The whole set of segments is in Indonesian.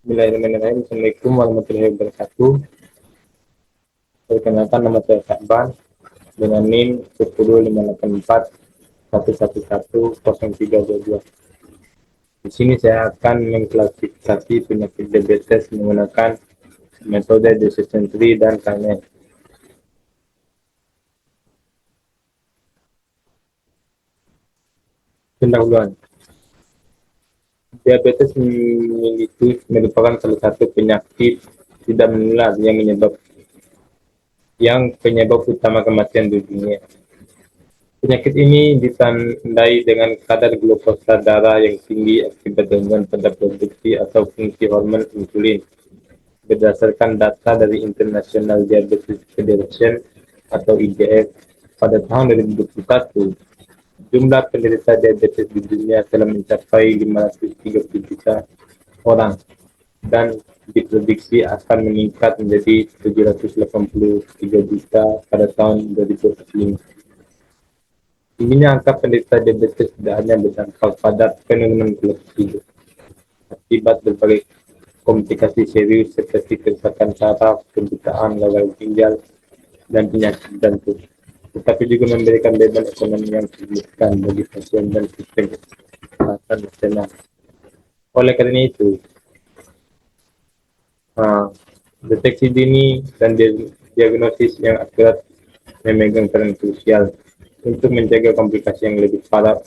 Bismillahirrahmanirrahim. Assalamualaikum warahmatullahi wabarakatuh. Perkenalkan, nama saya Syakban dengan NIM 10841111032. Di sini saya akan mengklasifikasi penyakit diabetes menggunakan metode decision tree dan KNN. Pendahuluan. Diabetes merupakan salah satu penyakit tidak menular yang penyebab utama kematian di dunia. Penyakit ini ditandai dengan kadar glukosa darah yang tinggi akibat gangguan pada produksi atau fungsi hormon insulin. Berdasarkan data dari International Diabetes Federation atau IDF pada tahun 2021, jumlah penderita diabetes di dunia telah mencapai 530 juta orang dan diprediksi akan meningkat menjadi 783 juta pada tahun 2045. Tingginya angka penderita diabetes tidak hanya berdampak pada penurunan kualitas hidup akibat berbagai komplikasi serius seperti kerusakan saraf, pembutaan gagal ginjal, dan penyakit jantung, tetapi juga memberikan beban ekonomi yang signifikan bagi pasien dan sistem kesehatan nasional. Oleh karena itu, deteksi dini dan diagnosis yang akurat memegang peran krusial untuk menjaga komplikasi yang lebih parah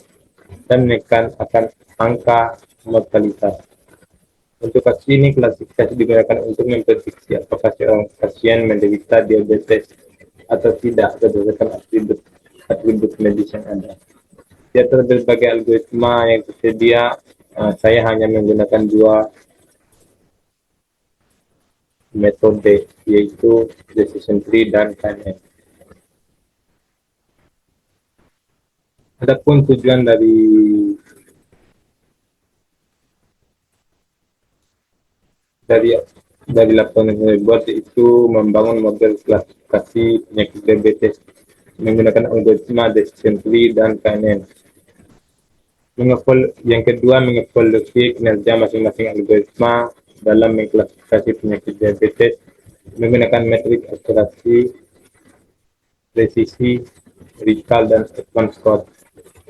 dan menekan akan angka mortalitas. Untuk kasus ini, klasifikasi digunakan untuk memprediksi apakah seorang pasien menderita diabetes atau tidak berdasarkan atribut medis yang ada. Di antara berbagai algoritma yang tersedia, saya hanya menggunakan dua metode, yaitu decision tree dan KNN. Adapun tujuan dari laporan yang saya buat itu membangun model klasifikasi penyakit diabetes menggunakan algoritma decision tree dan KNN. Yang kedua, mengevaluasi kinerja masing-masing algoritma dalam mengklasifikasi penyakit diabetes menggunakan metrik akurasi, presisi, recall, dan advance score.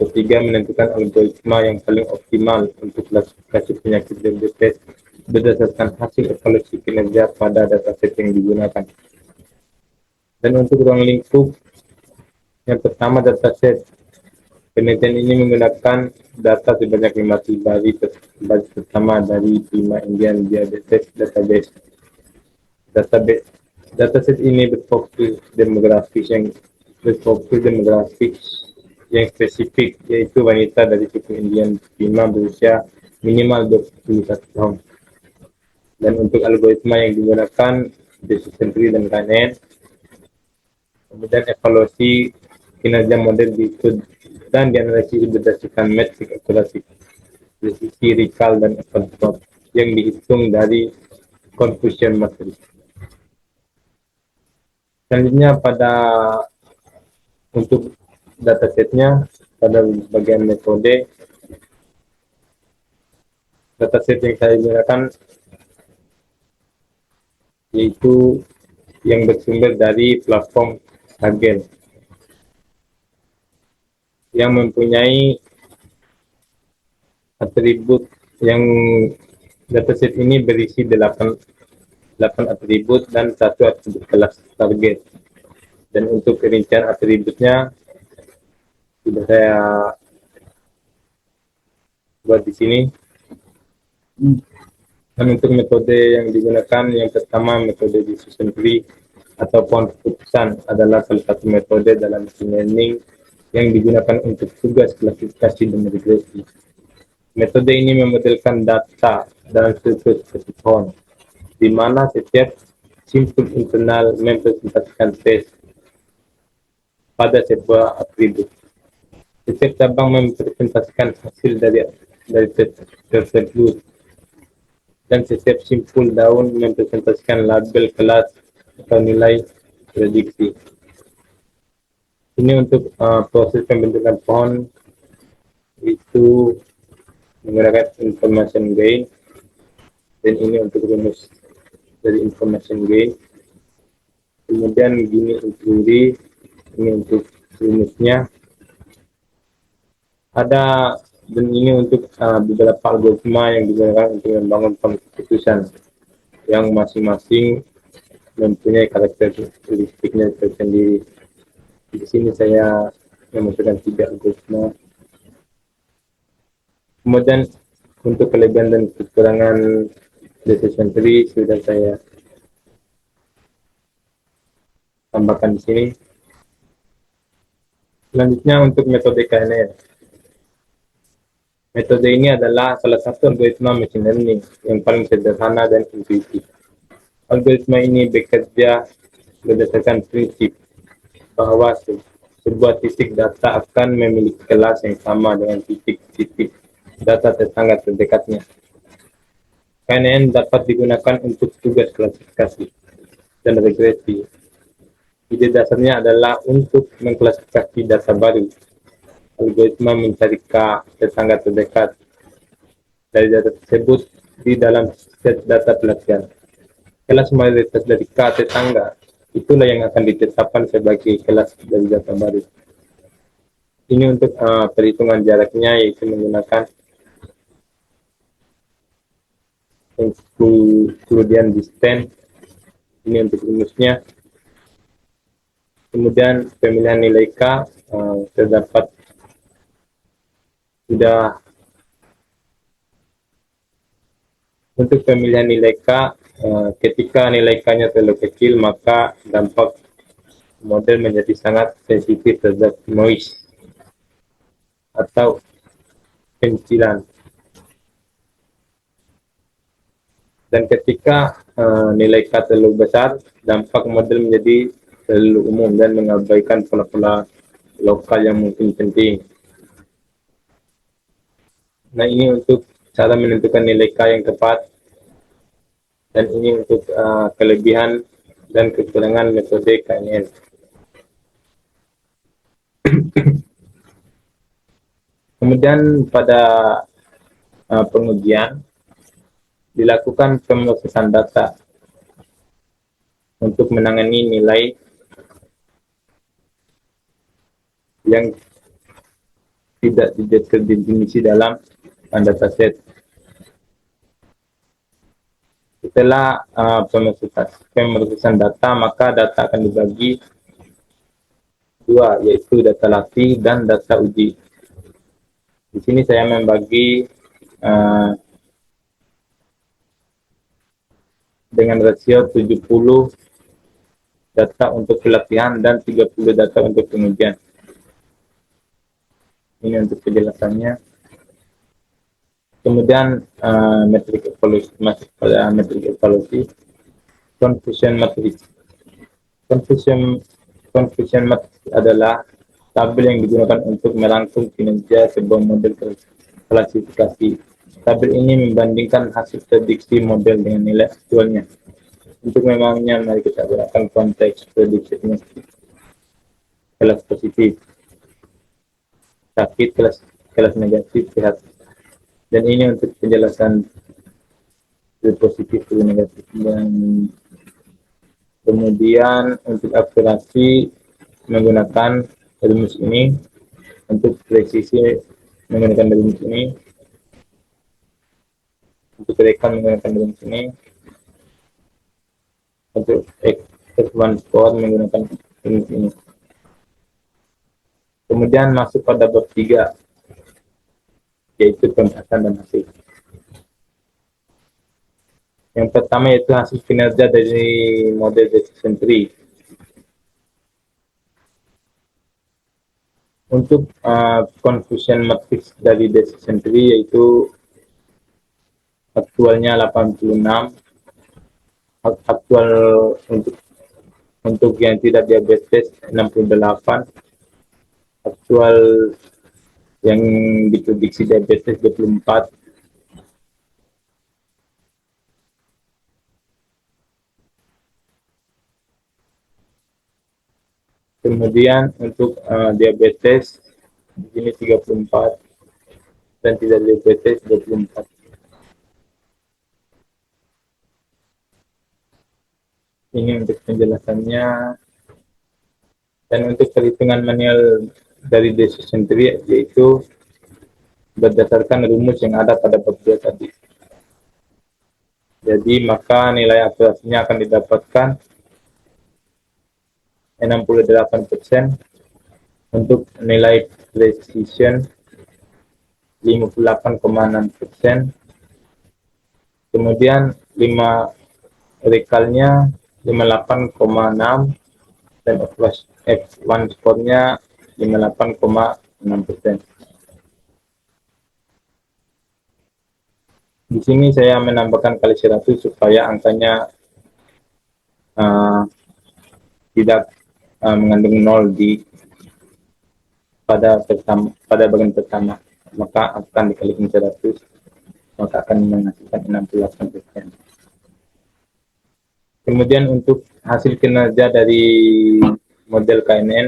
Ketiga, menentukan algoritma yang paling optimal untuk klasifikasi penyakit diabetes berdasarkan hasil evaluasi kinerja pada dataset yang digunakan. Dan untuk ruang lingkup, yang pertama dataset. Penelitian ini menggunakan data sebanyak 50 baris pertama dari 5 Indian Diabetes Database. Dataset ini berfokus demografis yang spesifik, yaitu wanita dari suku Indian Bima berusia minimal 21 tahun. Dan untuk algoritma yang digunakan decision tree dan KNN, kemudian evaluasi kinerja model diikut dan dianalisis berdasarkan metrik akurasi, presisi, recall, dan advance yang dihitung dari confusion matrix. Selanjutnya untuk datasetnya pada bagian metode, dataset yang saya gunakan yaitu yang bersumber dari platform Kaggle yang mempunyai atribut yang dataset ini berisi 8 atribut dan 1 atribut kelas target. Dan untuk perincian atributnya sudah saya buat di sini. Dan untuk metode yang digunakan, yang pertama metode decision tree atau pohon keputusan adalah salah satu metode dalam machine learning yang digunakan untuk tugas klasifikasi dan regresi. Metode ini memodelkan data dalam struktur seperti pohon, di mana setiap simpul internal mempresentasikan tes pada sebuah atribut. Setiap cabang mempresentasikan hasil dari tes tersebut, dan setiap simpul daun mempresentasikan label kelas atau nilai prediksi. Ini untuk proses pembentukan pohon itu menggunakan information gain, dan ini untuk rumus dari information gain. Kemudian gini include, ini untuk rumusnya ada, dan ini untuk beberapa algoritma yang digunakan untuk membangun keputusan yang masing-masing mempunyai karakteristiknya tersendiri. Di sini saya memasukkan 3 algoritma. Kemudian untuk kelebihan dan kekurangan decision tree sudah saya tambahkan di sini. Selanjutnya untuk metode KNN. Metode ini adalah salah satu algoritma machine learning yang paling sederhana dan intuitif. Algoritma ini bekerja berdasarkan prinsip bahwa sebuah titik data akan memiliki kelas yang sama dengan titik-titik data tetangga terdekatnya. KNN dapat digunakan untuk tugas klasifikasi dan regresi. Ide dasarnya adalah untuk mengklasifikasi data baru. Algoritma mencari K tetangga terdekat dari data tersebut di dalam set data pelatihan. Kelas mayoritas dari K tetangga itulah yang akan ditetapkan sebagai kelas dari data baru. Ini untuk perhitungan jaraknya, yaitu menggunakan kemudian distance. Ini untuk rumusnya. Kemudian pemilihan nilai K terdapat sudah. Untuk pemilihan nilai K, ketika nilai K-nya terlalu kecil, maka dampak model menjadi sangat sensitif terhadap noise atau pencilan. Dan ketika nilai K terlalu besar, dampak model menjadi terlalu umum dan mengabaikan pola-pola lokal yang mungkin penting. Nah, ini untuk cara menentukan nilai K yang tepat, dan ini untuk kelebihan dan kekurangan metode KNN. Kemudian pada pengujian dilakukan pemrosesan data untuk menangani nilai yang tidak terdefinisi dalam dataset. Setelah pemrosesan data, maka data akan dibagi dua, yaitu data latih dan data uji. Di sini saya membagi dengan rasio 70 data untuk pelatihan dan 30 data untuk pengujian. Ini untuk penjelasannya. Kemudian metrik evaluasi, masuk pada metrik evaluasi. Confusion matrix. Confusion matrix adalah tabel yang digunakan untuk merangkum kinerja sebuah model klasifikasi. Tabel ini membandingkan hasil prediksi model dengan nilai aktualnya. Untuk memahaminya, mari kita gunakan konteks prediksi penyakit. Kelas positif, sakit, kelas negatif, sehat. Dan ini untuk penjelasan positif dan negatif. Dan kemudian untuk akurasi menggunakan rumus ini, untuk presisi menggunakan rumus ini, untuk rekam menggunakan rumus ini, untuk F1 score menggunakan rumus ini. Kemudian masuk pada bab 3, yaitu pembahasan dan hasil. Yang pertama yaitu hasil kinerja dari model decision tree. Untuk confusion matrix dari decision tree, yaitu aktualnya 86, aktual untuk yang tidak diabetes 68, aktual yang diprediksi diabetes 24, kemudian untuk diabetes di sini 34 dan tidak diabetes 24. Ini untuk penjelasannya. Dan untuk perhitungan manual dari decision tree yaitu berdasarkan rumus yang ada pada bab 2 tadi. Jadi maka nilai akurasinya akan didapatkan 68%, untuk nilai precision 58,6%, kemudian 5 recalnya 58,6, dan F1 skornya 58,6%. Di sini saya menambahkan kali 100 supaya angkanya tidak mengandung 0 pada bagian pertama, maka akan dikalikan 100, maka akan menghasilkan 68%. Kemudian untuk hasil kinerja dari model KNN,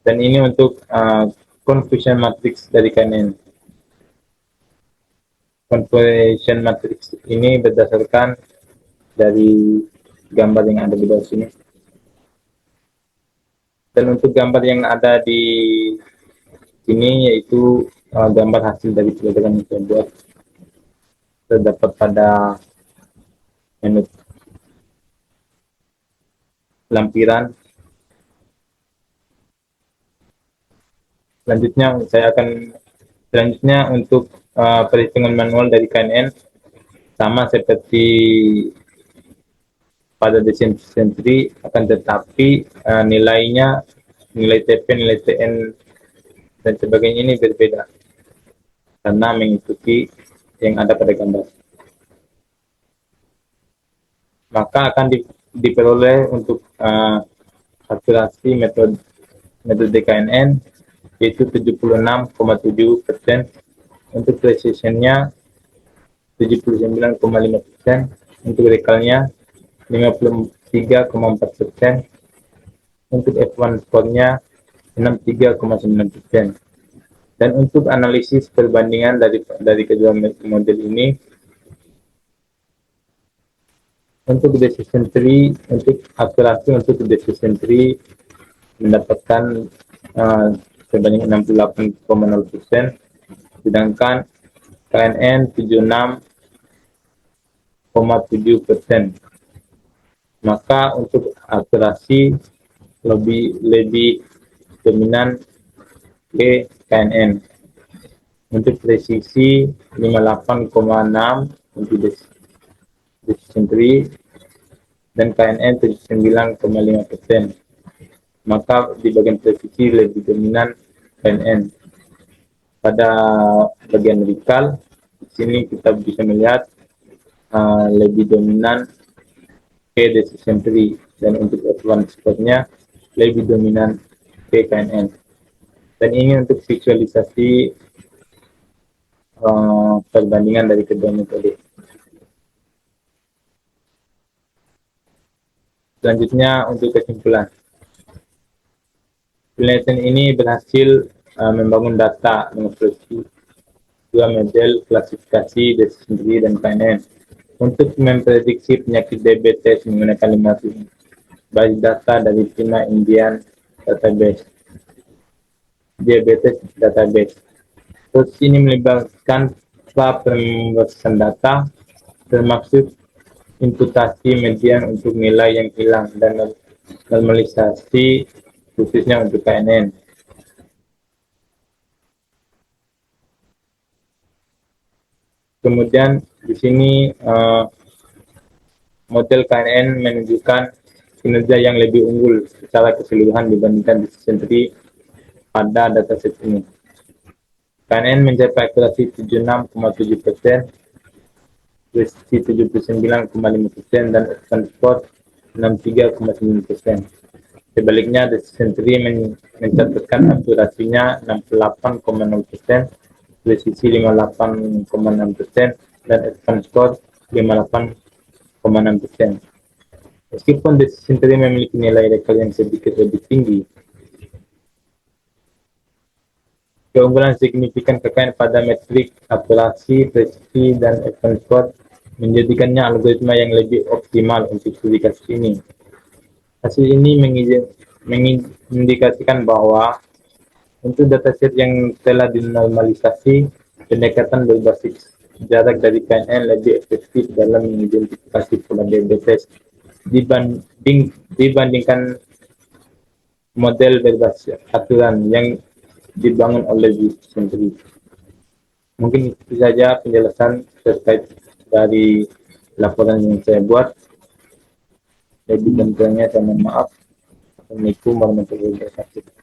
dan ini untuk confusion matrix dari KNN. Confusion matrix ini berdasarkan dari gambar yang ada di bawah sini. Dan untuk gambar yang ada di sini yaitu gambar hasil dari program yang saya buat, terdapat pada menu lampiran. Selanjutnya untuk perhitungan manual dari KNN sama seperti pada decision tree, akan tetapi nilai TP, nilai TN dan sebagainya ini berbeda karena mengikuti yang ada pada gambar. Maka akan diperoleh untuk akurasi metode KNN yaitu 76,7%, untuk precisionnya 79,5%, untuk recalnya 53,4%, untuk F1 skornya 63,9%. Dan untuk analisis perbandingan dari kedua model ini, untuk decision tree, untuk akurasi untuk decision tree mendapatkan sebanyak 68,0%, sedangkan KNN 76,7%. Maka untuk akurasi lebih dominan ke KNN. Untuk presisi 58,6 untuk decision tree, dan KNN 79,5%. Maka di bagian presisi lebih dominan KNN. Pada bagian recall, di sini kita bisa melihat lebih dominan ke decision tree, dan untuk F1 skornya lebih dominan ke KNN. Dan ini untuk visualisasi perbandingan dari kedua metode. Selanjutnya untuk kesimpulan. Penelitian ini berhasil membangun data mengeksplorasi dua model klasifikasi decision tree dan KNN untuk memprediksi penyakit diabetes menggunakan 5 basis data dari China Indian Database, Diabetes Database. Proses ini melibatkan pemrosesan data, termasuk imputasi median untuk nilai yang hilang dan normalisasi khususnya untuk KNN. Kemudian di sini model KNN menunjukkan kinerja yang lebih unggul secara keseluruhan dibandingkan decision tree pada dataset ini. KNN mencapai akurasi 76,7%, presisi 79,5%, dan F1 score 63,9%. Sebaliknya, decision tree mencatatkan akurasinya 68,0%, presisi 58,6%, dan F1 score 58,6%. Meskipun decision tree memiliki nilai recall yang sedikit lebih tinggi, keunggulan signifikan KKN pada metrik akurasi, presisi, dan F1 score menjadikannya algoritma yang lebih optimal untuk studi kasus ini. Hasil ini mengindikasikan bahwa untuk dataset yang telah dinormalisasi, pendekatan berbasis jarak dari KNN lebih efektif dalam mengidentifikasi pola diabetes dibandingkan model berbasis aturan yang dibangun oleh G sendiri. Mungkin itu saja penjelasan terkait dari laporan yang saya buat. Lebih dan kurangnya saya mohon maaf. Assalamualaikum warahmatullahi wabarakatuh.